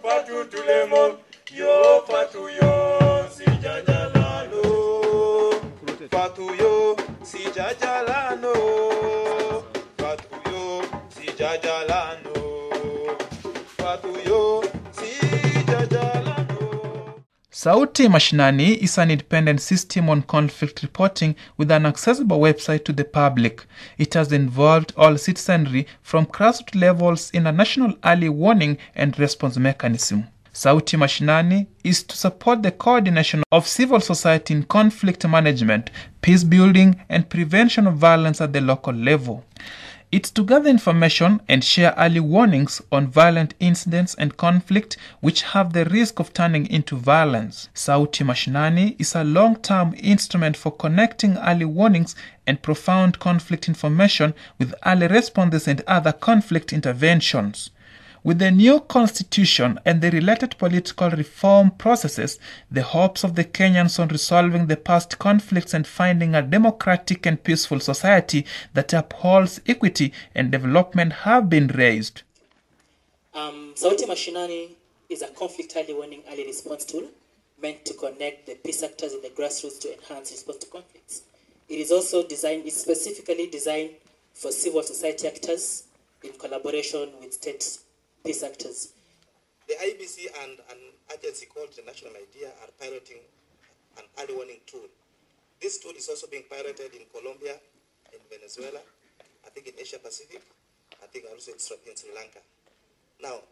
Fatu tulemo, yo fatu yo, si jajalano. Fatu yo, si jajalano. Fatu yo, si jajalano. Fatu yo, si jajalano. Sauti Mashinani is an independent system on conflict reporting with an accessible website to the public. It has involved all citizenry from grassroots levels in a national early warning and response mechanism. Sauti Mashinani is to support the coordination of civil society in conflict management, peace building, and prevention of violence at the local level. It's to gather information and share early warnings on violent incidents and conflict which have the risk of turning into violence. Sauti Mashinani is a long-term instrument for connecting early warnings and profound conflict information with early responses and other conflict interventions. With the new constitution and the related political reform processes, the hopes of the Kenyans on resolving the past conflicts and finding a democratic and peaceful society that upholds equity and development have been raised. Sauti Mashinani is a conflict early warning early response tool meant to connect the peace actors in the grassroots to enhance response to conflicts. It is also specifically designed for civil society actors in collaboration with state peace actors. The IBC and an agency called the National Idea are piloting an early warning tool. This tool is also being piloted in Colombia, in Venezuela, I think in Asia Pacific, I think also in Sri Lanka. Now,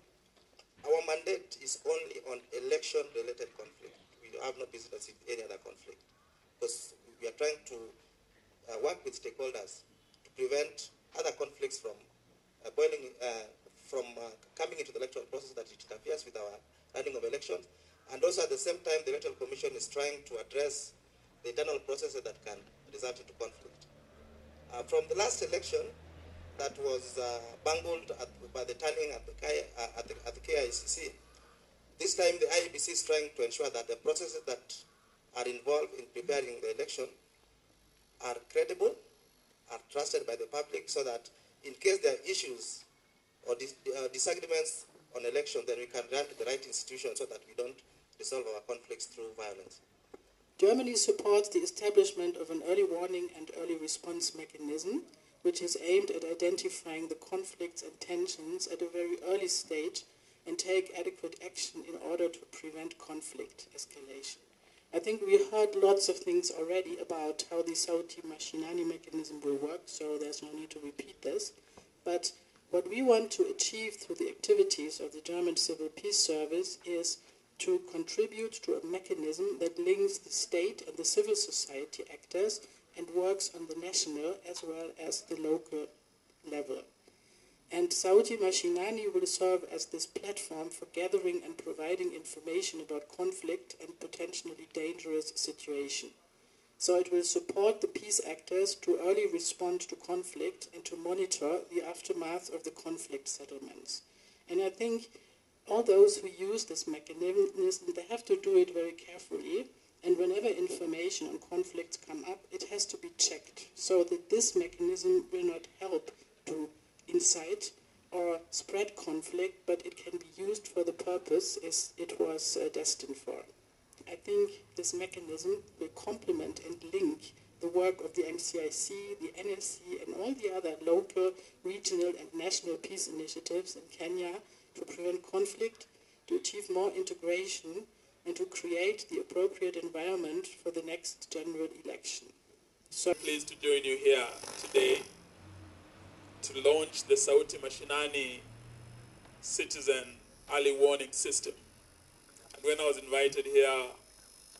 our mandate is only on election-related conflict. We have no business with any other conflict because we are trying to work with stakeholders to prevent other conflicts from coming into the electoral process that it interferes with our running of elections. And also at the same time, the Electoral Commission is trying to address the internal processes that can result into conflict. From the last election that was bungled by the turning at the KICC, this time the IEBC is trying to ensure that the processes that are involved in preparing the election are credible, are trusted by the public, so that in case there are issues or disagreements on election, then we can run to the right institution so that we don't resolve our conflicts through violence. Germany supports the establishment of an early warning and early response mechanism, which is aimed at identifying the conflicts and tensions at a very early stage and take adequate action in order to prevent conflict escalation. I think we heard lots of things already about how the Sauti Mashinani mechanism will work, so there's no need to repeat this. But what we want to achieve through the activities of the German Civil Peace Service is to contribute to a mechanism that links the state and the civil society actors and works on the national as well as the local level. And Sauti Mashinani will serve as this platform for gathering and providing information about conflict and potentially dangerous situation. So it will support the peace actors to early respond to conflict and to monitor the aftermath of the conflict settlements. And I think all those who use this mechanism, they have to do it very carefully. And whenever information on conflicts come up, it has to be checked so that this mechanism will not help to incite or spread conflict, but it can be used for the purpose as it was destined for. I think this mechanism will complement and link the work of the MCIC, the NSC, and all the other local, regional, and national peace initiatives in Kenya to prevent conflict, to achieve more integration, and to create the appropriate environment for the next general election. So I'm pleased to join you here today to launch the Sauti Mashinani Citizen Early Warning System. And when I was invited here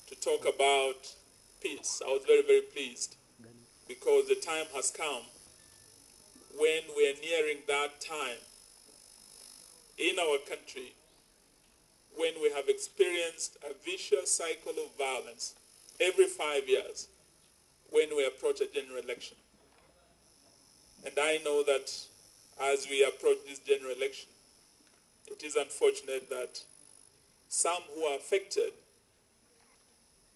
to talk about peace, I was very, very pleased because the time has come when we are nearing that time in our country when we have experienced a vicious cycle of violence every 5 years when we approach a general election. And I know that as we approach this general election, it is unfortunate that some who are affected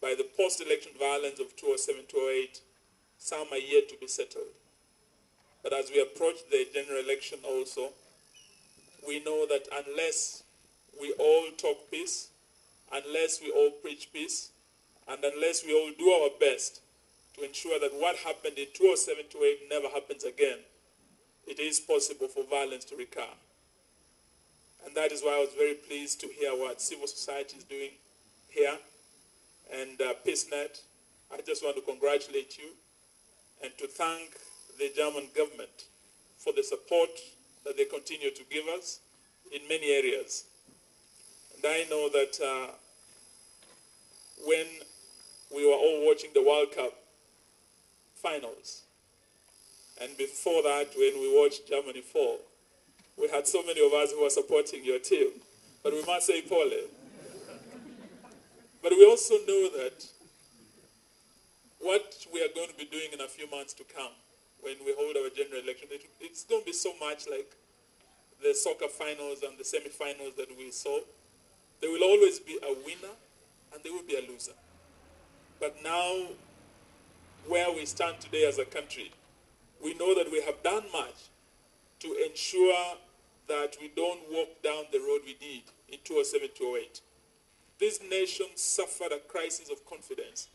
by the post-election violence of 2007, 2008, some are yet to be settled. But as we approach the general election also, we know that unless we all talk peace, unless we all preach peace, and unless we all do our best to ensure that what happened in 2007-2008 never happens again, it is possible for violence to recur. And that is why I was very pleased to hear what civil society is doing here. And PeaceNet, I just want to congratulate you and to thank the German government for the support that they continue to give us in many areas. And I know that when we were all watching the World Cup finals, and before that, when we watched Germany fall, we had so many of us who were supporting your team. But we must say pole. But we also know that what we are going to be doing in a few months to come, when we hold our general election, it's going to be so much like the soccer finals and the semi-finals that we saw. There will always be a winner and there will be a loser. But now, where we stand today as a country, we know that we have done much to ensure that we don't walk down the road we did in 2007-2008. This nation suffered a crisis of confidence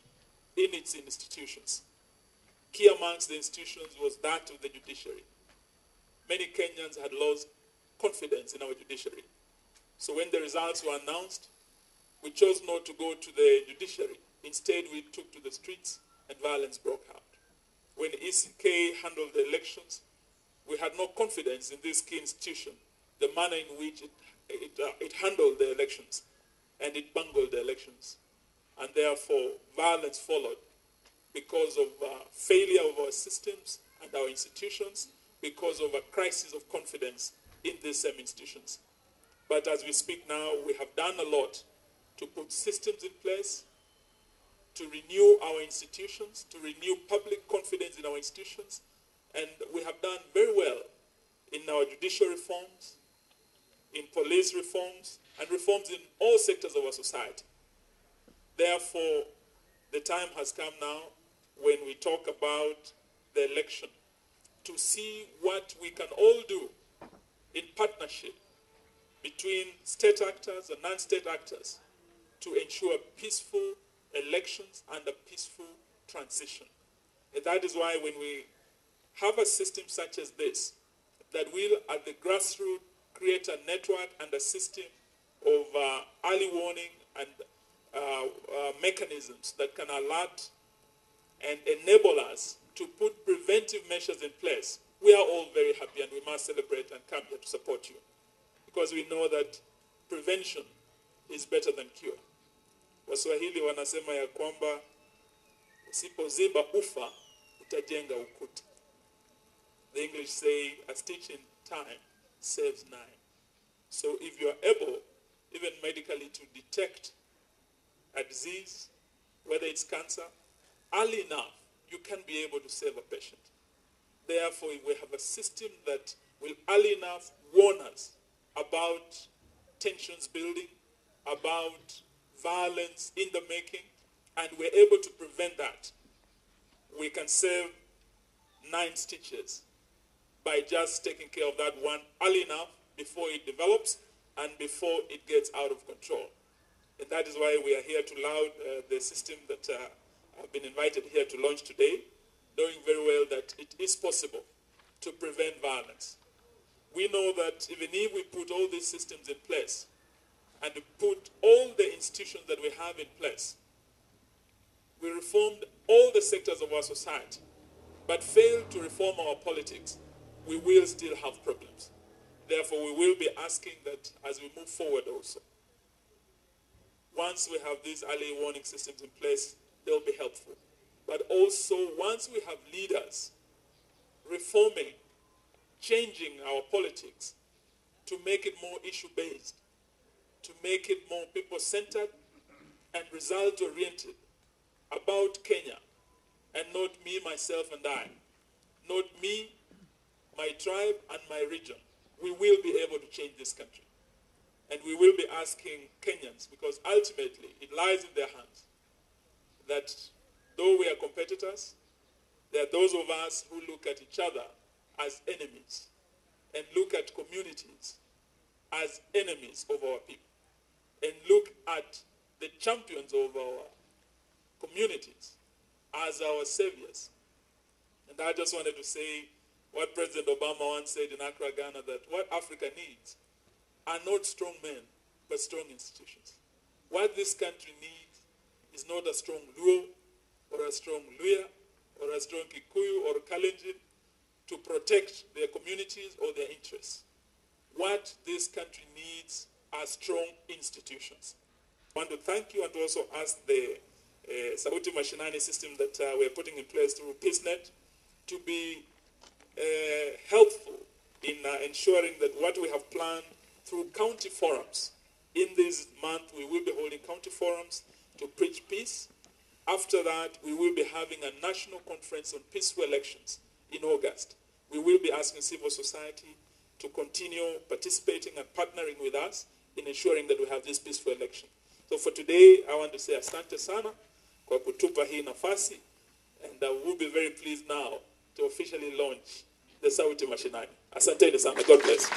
in its institutions. Key amongst the institutions was that of the judiciary. Many Kenyans had lost confidence in our judiciary. So when the results were announced, we chose not to go to the judiciary. Instead, we took to the streets and violence broke out. When ECK handled the elections, we had no confidence in this key institution, the manner in which it handled the elections, and it bungled the elections. And therefore, violence followed because of failure of our systems and our institutions, because of a crisis of confidence in these same institutions. But as we speak now, we have done a lot to put systems in place, to renew our institutions, to renew public confidence in our institutions, and we have done very well in our judicial reforms, in police reforms, and reforms in all sectors of our society. Therefore, the time has come now when we talk about the election to see what we can all do in partnership between state actors and non-state actors to ensure peaceful elections and a peaceful transition. And that is why when we have a system such as this, that will at the grassroots create a network and a system of early warning and mechanisms that can alert and enable us to put preventive measures in place, we are all very happy and we must celebrate and come here to support you. Because we know that prevention is better than cure. Waswahili wanasema ya kwamba usipoziba ufa utajenga ukuta. The English say a stitch in time saves 9. So if you are able, even medically, to detect a disease, whether it's cancer, early enough, you can be able to save a patient. Therefore, we have a system that will early enough warn us about tensions building, about violence in the making, and we're able to prevent that. We can save 9 stitches by just taking care of that one early enough before it develops and before it gets out of control. And that is why we are here to laud the system that I've been invited here to launch today, knowing very well that it is possible to prevent violence. We know that even if we put all these systems in place and put all the institutions that we have in place, we reformed all the sectors of our society, but failed to reform our politics, we will still have problems. Therefore, we will be asking that as we move forward also, once we have these early warning systems in place, they'll be helpful. But also, once we have leaders reforming, changing our politics to make it more issue-based, to make it more people-centered and result-oriented about Kenya, and not me, myself, and I, not me, my tribe, and my region, we will be able to change this country. And we will be asking Kenyans, because ultimately it lies in their hands, that though we are competitors, there are those of us who look at each other as enemies and look at communities as enemies of our people and look at the champions of our communities as our saviors. And I just wanted to say what President Obama once said in Accra, Ghana, that what Africa needs are not strong men, but strong institutions. What this country needs is not a strong Luo, or a strong Luya, or a strong Kikuyu, or Kalenjin to protect their communities or their interests. What this country needs are strong institutions. I want to thank you and also ask the Sauti Mashinani system that we're putting in place through PeaceNet to be helpful in ensuring that what we have planned through county forums. In this month, we will be holding county forums to preach peace. After that, we will be having a national conference on peaceful elections in August. We will be asking civil society to continue participating and partnering with us in ensuring that we have this peaceful election. So for today, I want to say asante sana kwa kutupa hii nafasi, and I will be very pleased now to officially launch the Sauti Mashinani. Asante sana. God bless.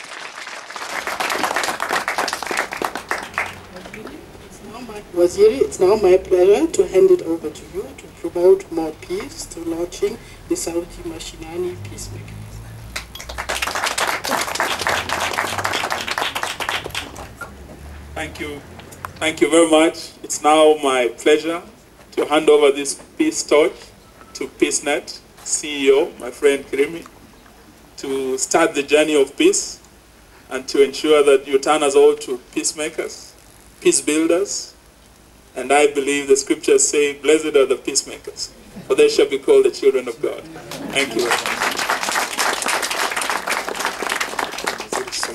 Waziri, it's now my pleasure to hand it over to you to promote more peace through launching the Sauti Mashinani peace mechanism. Thank you. Thank you very much. It's now my pleasure to hand over this peace torch to PeaceNet CEO, my friend Kirimi, to start the journey of peace and to ensure that you turn us all to peacemakers, peace builders, and I believe the scriptures say, blessed are the peacemakers, for they shall be called the children of God. Thank you very much.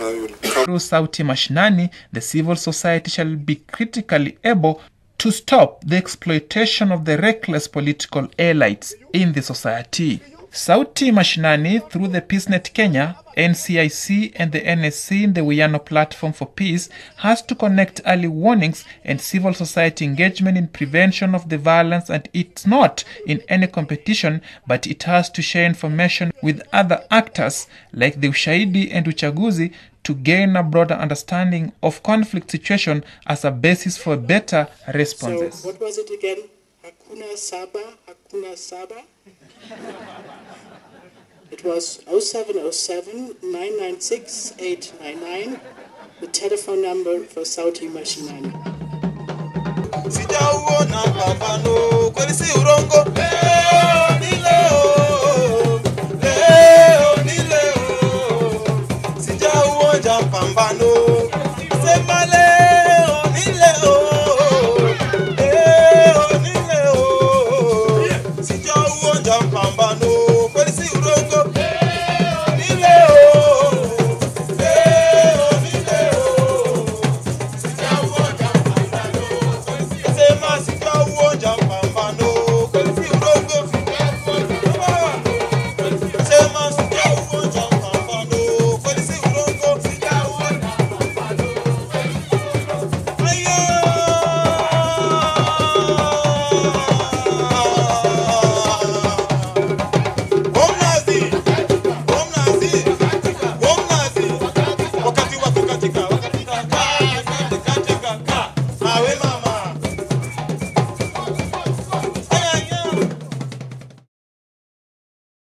Through Sauti Mashinani, the civil society shall be critically able to stop the exploitation of the reckless political elites in the society. Sauti Mashinani, through the PeaceNet Kenya, NCIC and the NSC in the Wiyano Platform for Peace, has to connect early warnings and civil society engagement in prevention of the violence, and it's not in any competition, but it has to share information with other actors like the Ushahidi and Uchaguzi to gain a broader understanding of conflict situation as a basis for better responses. So what was it again? Hakuna Saba, Hakuna Saba? It was 0707 996 899, the telephone number for Sauti Mashinani. Sijauona pambano kweli si urongo.